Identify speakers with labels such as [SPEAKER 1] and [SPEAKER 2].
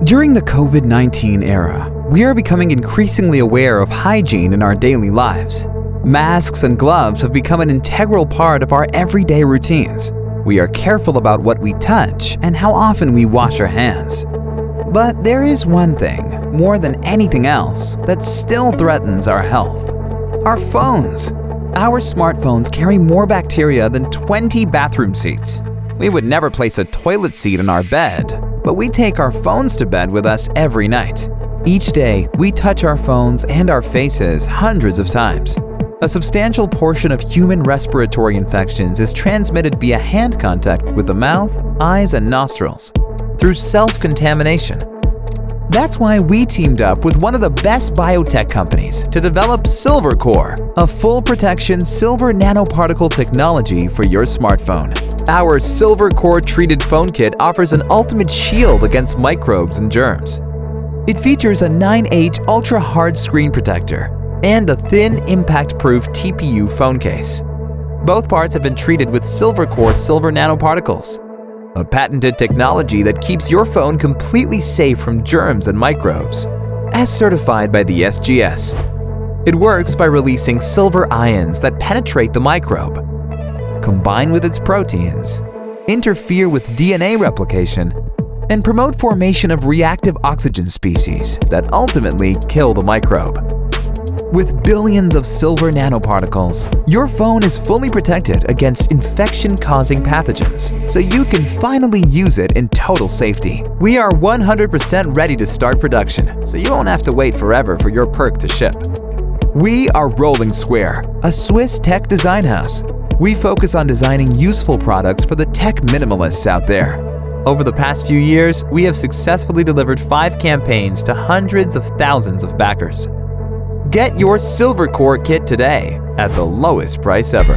[SPEAKER 1] During the COVID-19 era, we are becoming increasingly aware of hygiene in our daily lives. Masks and gloves have become an integral part of our everyday routines. We are careful about what we touch and how often we wash our hands. But there is one thing, more than anything else, that still threatens our health. Our phones. Our smartphones carry more bacteria than 20 bathroom seats. We would never place a toilet seat in our bed, but we take our phones to bed with us every night. Each day, we touch our phones and our faces hundreds of times. A substantial portion of human respiratory infections is transmitted via hand contact with the mouth, eyes, and nostrils, through self-contamination. That's why we teamed up with one of the best biotech companies to develop SilverCore, a full-protection silver nanoparticle technology for your smartphone. Our SilverCore treated phone kit offers an ultimate shield against microbes and germs. It features a 9H ultra-hard screen protector and a thin, impact-proof TPU phone case. Both parts have been treated with SilverCore silver nanoparticles, a patented technology that keeps your phone completely safe from germs and microbes, as certified by the SGS. It works by releasing silver ions that penetrate the microbe, combine with its proteins, interfere with DNA replication, and promote formation of reactive oxygen species that ultimately kill the microbe. With billions of silver nanoparticles, your phone is fully protected against infection-causing pathogens, so you can finally use it in total safety. We are 100% ready to start production, so you won't have to wait forever for your perk to ship. We are Rolling Square, a Swiss tech design house. We focus on designing useful products for the tech minimalists out there. Over the past few years, we have successfully delivered 5 campaigns to hundreds of thousands of backers. Get your SilverCore kit today at the lowest price ever.